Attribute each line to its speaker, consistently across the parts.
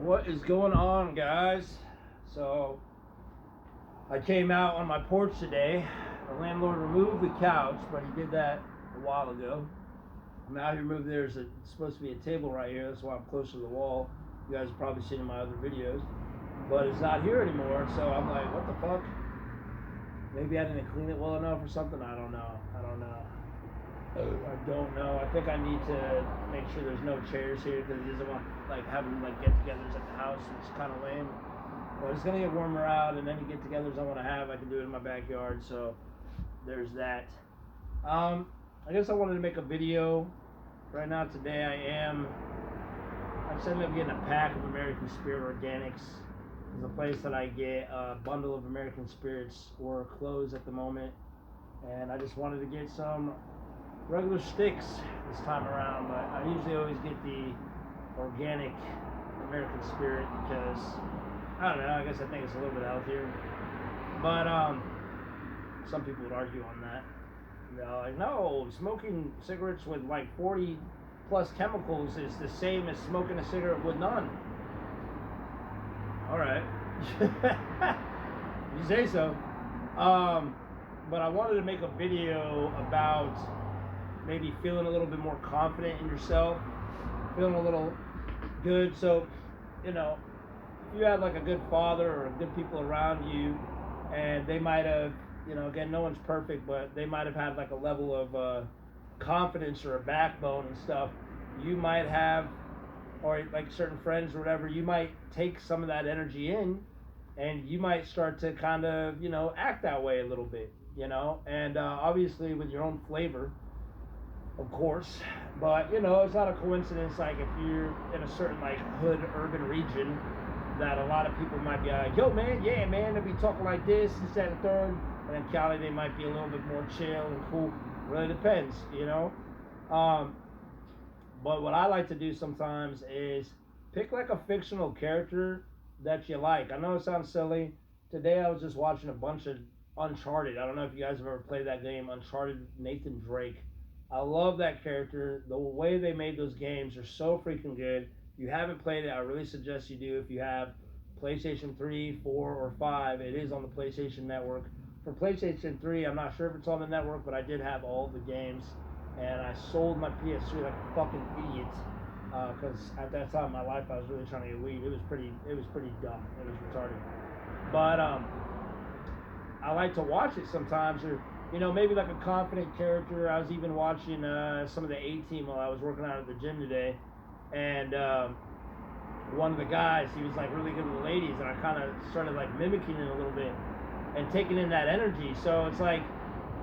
Speaker 1: What is going on, guys? So I came out on my porch today. The landlord removed the couch, but he did that a while ago. I'm out here moving. It's supposed to be a table right here. That's why I'm close to the wall. You guys have probably seen in my other videos, but it's not here anymore. So I'm like, what the fuck? Maybe I didn't clean it well enough or something. I don't know. I don't know. I think I need to make sure there's no chairs here because he doesn't want like having like get-togethers at the house. It's kind of lame. But it's gonna get warmer out, and any get-togethers I want to have, I can do it in my backyard. So there's that. I guess I wanted to make a video. Right now, today I'm setting up getting a pack of American Spirit Organics. It's a place that I get a bundle of American Spirits or clothes at the moment, and I just wanted to get some regular sticks this time around, but I usually always get the organic American Spirit because I don't know, I guess I think it's a little bit healthier. But some people would argue on that. They're like, no, smoking cigarettes with like 40 plus chemicals is the same as smoking a cigarette with none. All right. You say so. But I wanted to make a video about maybe feeling a little bit more confident in yourself, feeling a little good. So, if you had like a good father or good people around you, and they might have, again, no one's perfect, but they might have had like a level of confidence or a backbone and stuff, you might have, or like certain friends or whatever, you might take some of that energy in, and you might start to kind of, act that way a little bit, and obviously with your own flavor, of course, but it's not a coincidence like if you're in a certain like hood urban region that a lot of people might be like, yo man, yeah man, they'll be talking like this, that, and third, and in Cali they might be a little bit more chill and cool. Really depends, but what I like to do sometimes is pick like a fictional character that you like. I know it sounds silly. Today I was just watching a bunch of Uncharted. I don't know if you guys have ever played that game, Uncharted. Nathan Drake. I love that character. The way they made those games are so freaking good. If you haven't played it, I really suggest you do. If you have PlayStation 3, 4, or 5, it is on the PlayStation Network. For PlayStation 3, I'm not sure if it's on the network, but I did have all the games. And I sold my PS3 like a fucking idiot. Because at that time in my life, I was really trying to get weed. It was pretty dumb. It was retarded. But I like to watch it sometimes, or maybe like a confident character. I was even watching some of the A-Team while I was working out at the gym today, and one of the guys, he was like really good with the ladies, and I kind of started like mimicking it a little bit and taking in that energy. So it's like,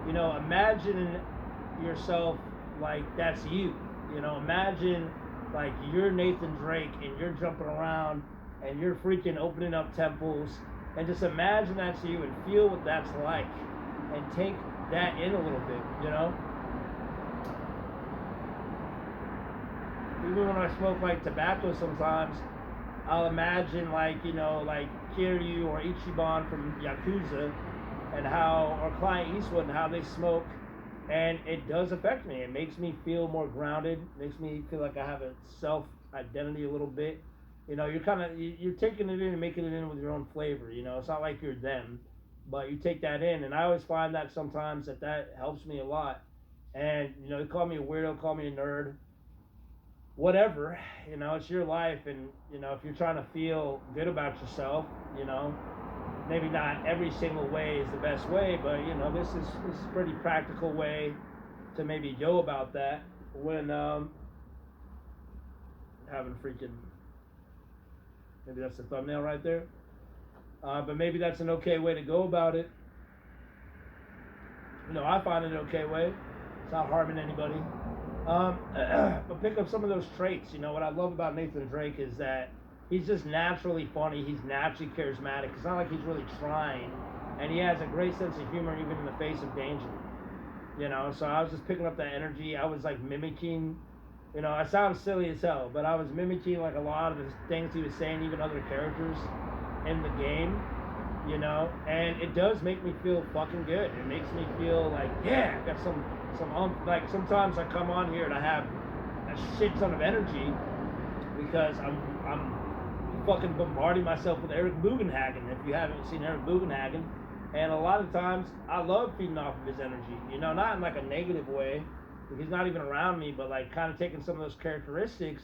Speaker 1: imagine yourself like that's you. Imagine like you're Nathan Drake and you're jumping around and you're freaking opening up temples, and just imagine that's you and feel what that's like and take that in a little bit, Even when I smoke like tobacco sometimes, I'll imagine like, like Kiryu or Ichiban from Yakuza and how, or Client Eastwood, and how they smoke, and it does affect me. It makes me feel more grounded, makes me feel like I have a self-identity a little bit. You're taking it in and making it in with your own flavor, It's not like you're them, but you take that in, and I always find that sometimes that helps me a lot. And, they call me a weirdo, call me a nerd, whatever, it's your life, and, if you're trying to feel good about yourself, maybe not every single way is the best way, but, this is a pretty practical way to maybe go about that when having freaking, maybe that's the thumbnail right there, but maybe that's an okay way to go about it. I find it an okay way. It's not harming anybody. But pick up some of those traits. What I love about Nathan Drake is that he's just naturally funny. He's naturally charismatic. It's not like he's really trying. And he has a great sense of humor even in the face of danger. So I was just picking up that energy. I was like mimicking, I sound silly as hell, but I was mimicking like a lot of the things he was saying, even other characters in the game, and it does make me feel fucking good. It makes me feel like, yeah, I got some like sometimes I come on here and I have a shit ton of energy because I'm fucking bombarding myself with Eric Bugenhagen. If you haven't seen Eric Bugenhagen, and a lot of times I love feeding off of his energy. You know, not in like a negative way. He's not even around me, but like kind of taking some of those characteristics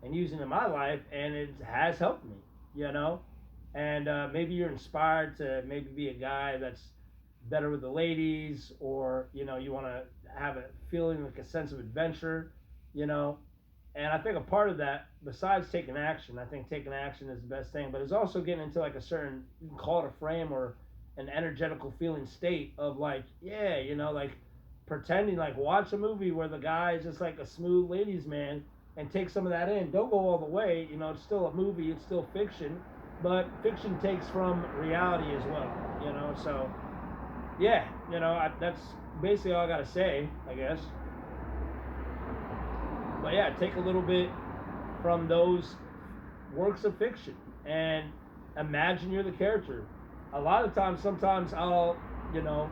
Speaker 1: and using in my life, and it has helped me. You know, and maybe you're inspired to maybe be a guy that's better with the ladies, or you know, you want to have a feeling like a sense of adventure. You know, and I think a part of that, besides taking action, I think taking action is the best thing, but it's also getting into like a certain, you can call it a frame or an energetical feeling state of like, yeah, you know, like pretending, like watch a movie where the guy is just like a smooth ladies man and take some of that in. Don't go all the way, you know, it's still a movie, it's still fiction, but fiction takes from reality as well, you know, so yeah, you know, that's basically all I gotta say, I guess. But yeah, take a little bit from those works of fiction and imagine you're the character. A lot of times, sometimes I'll, you know,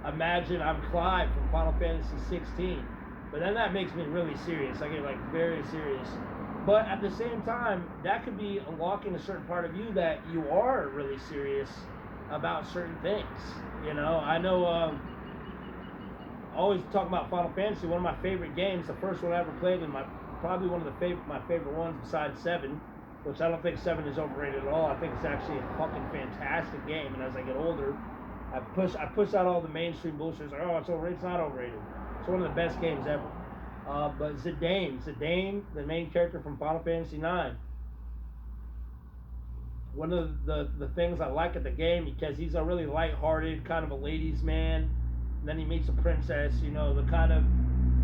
Speaker 1: imagine I'm Clive from Final Fantasy 16, but then that makes me really serious. I get like very serious. But at the same time, that could be unlocking a certain part of you that you are really serious about certain things. You know, I know. Always talk about Final Fantasy. One of my favorite games, the first one I ever played, and probably one of my favorite ones besides 7, which I don't think 7 is overrated at all. I think it's actually a fucking fantastic game. And as I get older, I push out all the mainstream bullshit. It's like, oh, it's overrated. It's not overrated. It's one of the best games ever. But Zidane, the main character from Final Fantasy 9. One of the things I like at the game, because he's a really lighthearted, kind of a ladies' man. And then he meets a princess, you know, the kind of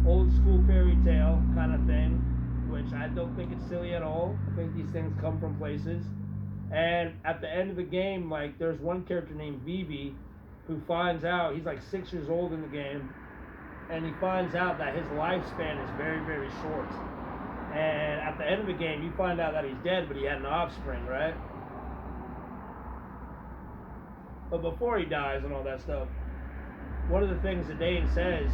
Speaker 1: old school fairy tale kind of thing, which I don't think it's silly at all. I think these things come from places. And at the end of the game, like, there's one character named Vivi who finds out, he's like 6 years old in the game, and he finds out that his lifespan is very, very short. And at the end of the game, you find out that he's dead, but he had an offspring, right? But before he dies and all that stuff, one of the things that Dane says,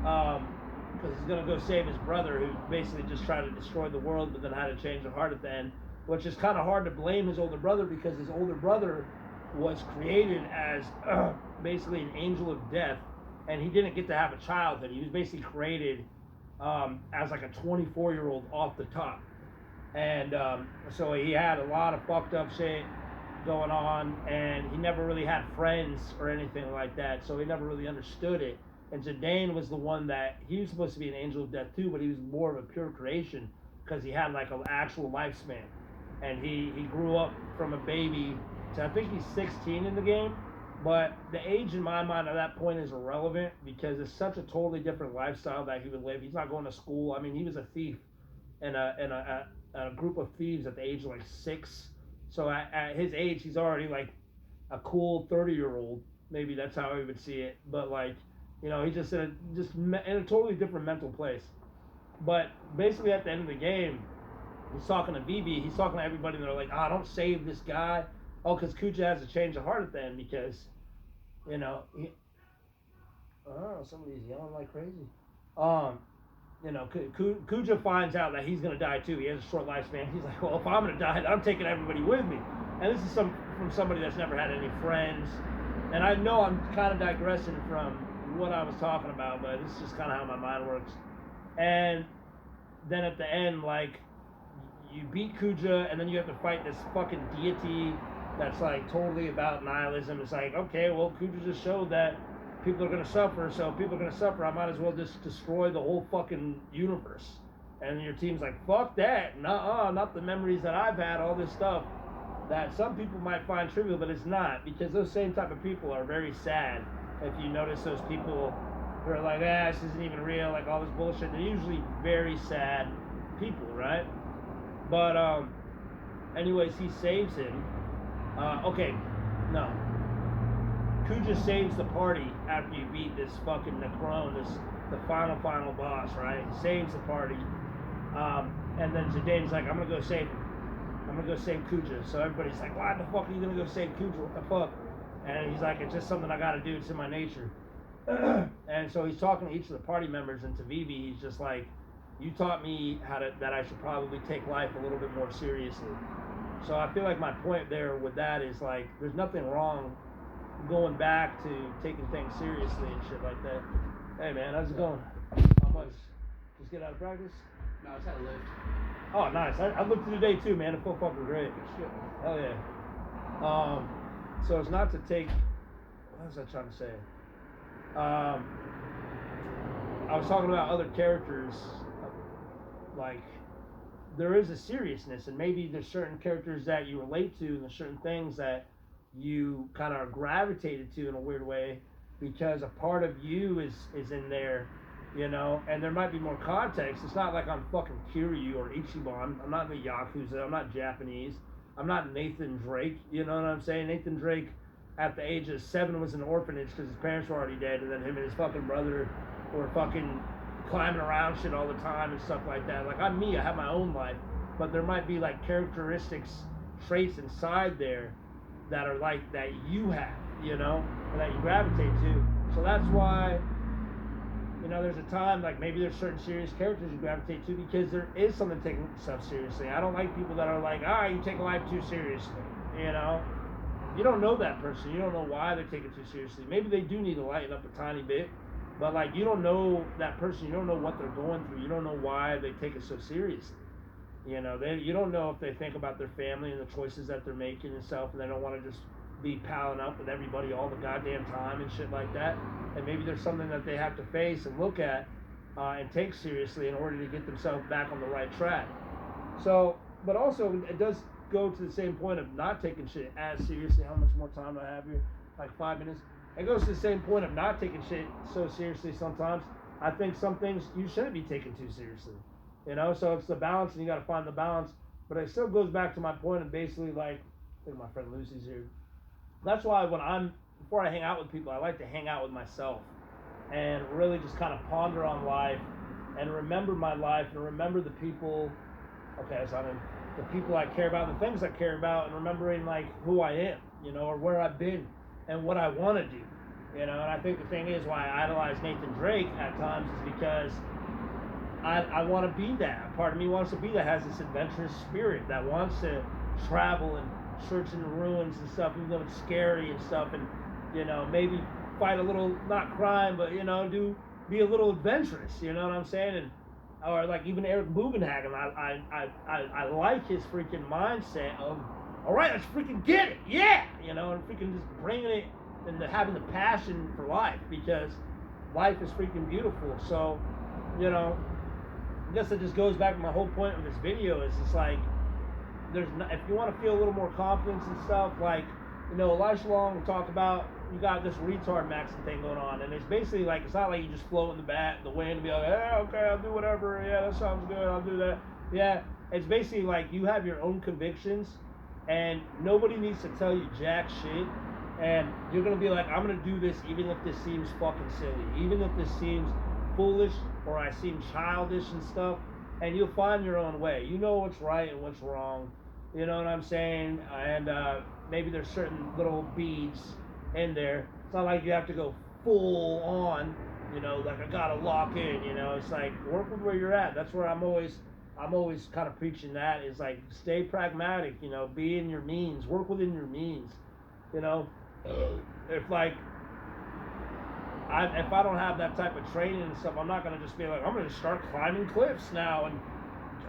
Speaker 1: because he's going to go save his brother, who basically just tried to destroy the world, but then had to change their heart at the end, which is kind of hard to blame his older brother, because his older brother was created as basically an angel of death, and he didn't get to have a childhood. He was basically created as like a 24-year-old off the top. And so he had a lot of fucked up shit going on, and he never really had friends or anything like that, so he never really understood it. And Zidane was the one that, he was supposed to be an angel of death too, but he was more of a pure creation, because he had like an actual lifespan. And he grew up from a baby to, I think he's 16 in the game, but the age in my mind at that point is irrelevant, because it's such a totally different lifestyle that he would live. He's not going to school. I mean, he was a thief in a group of thieves at the age of like 6. So at his age, he's already like a cool 30-year-old. Maybe that's how he would see it. But like, you know, he's just in a totally different mental place. But basically, at the end of the game, he's talking to Vivi. He's talking to everybody, and they're like, "Ah, don't save this guy." Oh, because Kuja has to change of heart at the end, because, you know, somebody's yelling like crazy. You know, Kuja finds out that he's going to die too. He has a short lifespan. He's like, well, if I'm going to die, I'm taking everybody with me. And this is from somebody that's never had any friends. And I know I'm kind of digressing from what I was talking about, but this is just kind of how my mind works. And then at the end, like, you beat Kuja, and then you have to fight this fucking deity that's like totally about nihilism. It's like, okay, well, Kuja just showed that people are going to suffer, so if people are going to suffer, I might as well just destroy the whole fucking universe. And your team's like, fuck that. Nuh-uh, not the memories that I've had, all this stuff that some people might find trivial, but it's not, because those same type of people are very sad. If you notice those people who are like, this isn't even real, like all this bullshit, they're usually very sad people, right? But anyways, he saves him. Kuja saves the party after you beat this fucking Necron, the final boss, right? He saves the party. And then Zidane's like, I'm gonna go save him. I'm gonna go save Kuja. So everybody's like, why the fuck are you gonna go save Kuja? What the fuck? And he's like, it's just something I gotta do. It's in my nature. And so he's talking to each of the party members, and to Vivi, he's just like, you taught me that I should probably take life a little bit more seriously. So I feel like my point there with that is like, there's nothing wrong going back to taking things seriously and shit like that. Hey man, how's it going? How much? Just get out of practice?
Speaker 2: No, I just had a lift.
Speaker 1: Oh, nice. I looked today too, man. It felt fucking great.
Speaker 2: Good shit, man.
Speaker 1: Hell yeah. So it's not to take. What was I trying to say? I was talking about other characters, like there is a seriousness, and maybe there's certain characters that you relate to, and there's certain things that you kind of gravitated to in a weird way because a part of you is in there, you know. And there might be more context. It's not like I'm fucking Kiryu or Ichiban. I'm not in the Yakuza. I'm not Japanese. I'm not Nathan Drake. You know what I'm saying? Nathan Drake, at the age of 7, was in an orphanage because his parents were already dead, and then him and his fucking brother were fucking climbing around shit all the time and stuff like that. Like, I'm me. I have my own life, but there might be like characteristics, traits inside there that are like that you have, you know, and that you gravitate to. So that's why, you know, there's a time like maybe there's certain serious characters you gravitate to because there is something taking stuff seriously. I don't like people that are like, you take life too seriously, you know. You don't know that person. You don't know why they take it too seriously. Maybe they do need to lighten up a tiny bit, but like, you don't know that person. You don't know what they're going through. You don't know why they take it so seriously. You know, you don't know if they think about their family and the choices that they're making and stuff, and they don't want to just be palling up with everybody all the goddamn time and shit like that. And maybe there's something that they have to face and look at and take seriously in order to get themselves back on the right track. So, but also it does go to the same point of not taking shit as seriously. How much more time do I have here? Like 5 minutes. It goes to the same point of not taking shit so seriously sometimes. I think some things you shouldn't be taking too seriously. You know, so it's the balance, and you got to find the balance. But it still goes back to my point of basically like, I think my friend Lucy's here. That's why before I hang out with people, I like to hang out with myself and really just kind of ponder on life and remember my life and remember the people. Okay, so I mean, the people I care about, the things I care about, and remembering like who I am, you know, or where I've been and what I want to do, you know. And I think the thing is why I idolize Nathan Drake at times is because I want to be that. Part of me wants to be that, has this adventurous spirit that wants to travel and search in the ruins and stuff, even though it's scary and stuff, and, you know, maybe fight a little, not crime, but, you know, be a little adventurous, you know what I'm saying? And or like even Eric Bubenhagen, I like his freaking mindset of, all right, let's freaking get it, yeah, you know, and freaking just bringing it and having the passion for life, because life is freaking beautiful. So, you know, I guess it just goes back to my whole point of this video is it's like, if you want to feel a little more confidence and stuff, like, you know, Elisha Long will talk about, you got this retard maxing thing going on, and it's basically like, it's not like you just float in the wind and be like, yeah, okay, I'll do whatever, yeah, that sounds good, I'll do that. Yeah, it's basically like you have your own convictions, and nobody needs to tell you jack shit, and you're gonna be like, I'm gonna do this even if this seems fucking silly, even if this seems foolish or I seem childish and stuff, and you'll find your own way. You know what's right and what's wrong, you know what I'm saying? And maybe there's certain little beads in there. It's not like you have to go full on, you know, like I gotta lock in, you know. It's like, work with where you're at. That's where I'm always kind of preaching that, is like, stay pragmatic, you know, be in your means, work within your means, you know. If like if I don't have that type of training and stuff, I'm not gonna just be like, I'm gonna start climbing cliffs now,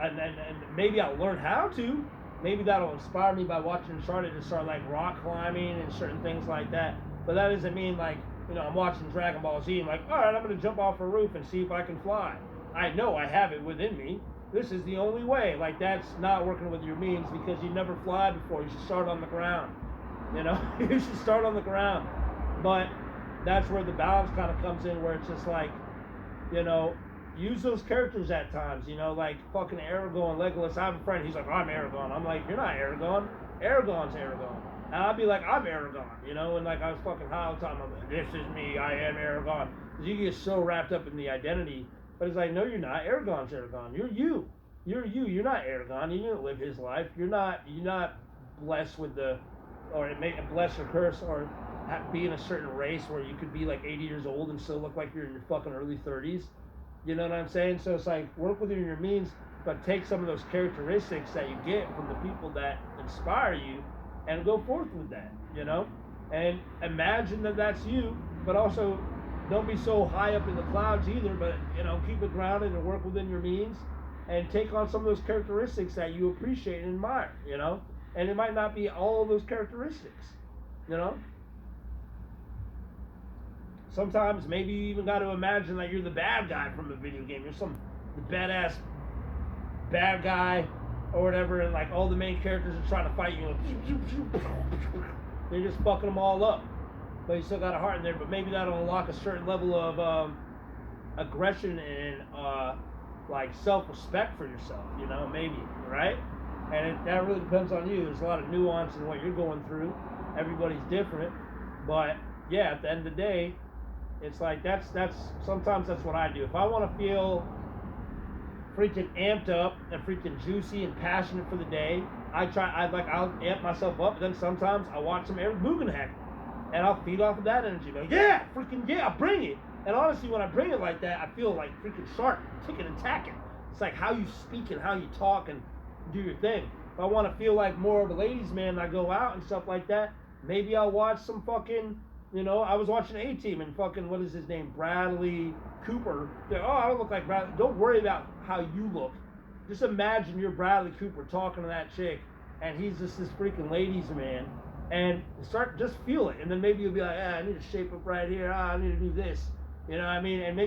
Speaker 1: and maybe I'll learn how to. Maybe that'll inspire me by watching Uncharted to start like rock climbing and certain things like that. But that doesn't mean like, you know, I'm watching Dragon Ball Z and like, all right, I'm gonna jump off a roof and see if I can fly. I know I have it within me. This is the only way. Like, that's not working with your means, because you never fly before. You should start on the ground. You know, you should start on the ground. But that's where the balance kind of comes in, where it's just like, you know, use those characters at times, you know, like fucking Aragorn, Legolas. I have a friend, he's like, I'm Aragorn. I'm like, you're not Aragorn. Aragorn's Aragorn. And I'd be like, I'm Aragorn, you know, and like I was fucking high all the time. I'm like, this is me, I am Aragorn. Because you get so wrapped up in the identity. But it's like, no, you're not. Aragorn's Aragorn. You're you. You're you. You're not Aragorn. You didn't live his life. You're not blessed with blessed or curse, or be in a certain race where you could be like 80 years old and still look like you're in your fucking early 30s. You know what I'm saying? So it's like work within your means, but take some of those characteristics that you get from the people that inspire you, and go forth with that. You know, and imagine that that's you, but also don't be so high up in the clouds either. But keep it grounded and work within your means, and take on some of those characteristics that you appreciate and admire. And it might not be all of those characteristics. You know. Sometimes maybe you even got to imagine that you're the bad guy from a video game. You're the badass bad guy or whatever, and like all the main characters are trying to fight you. They're just fucking them all up, but you still got a heart in there. But maybe that'll unlock a certain level of aggression and like self-respect for yourself. Maybe, right? And that really depends on you. There's a lot of nuance in what you're going through. Everybody's different, but yeah, at the end of the day, it's like that's sometimes that's what I do. If I want to feel freaking amped up and freaking juicy and passionate for the day, I'll amp myself up. But then sometimes I watch some Eric Bugenhack, and I'll feed off of that energy. Like, yeah, freaking yeah, I'll bring it. And honestly, when I bring it like that, I feel like freaking sharp, ticking and tacking. It's like how you speak and how you talk and do your thing. If I want to feel like more of a ladies' man, and I go out and stuff like that, maybe I'll watch some fucking. I was watching A-Team and fucking, what is his name? Bradley Cooper. I don't look like Bradley. Don't worry about how you look. Just imagine you're Bradley Cooper talking to that chick, and he's just this freaking ladies man. And just feel it. And then maybe you'll be like, I need to shape up right here. I need to do this. You know what I mean? And maybe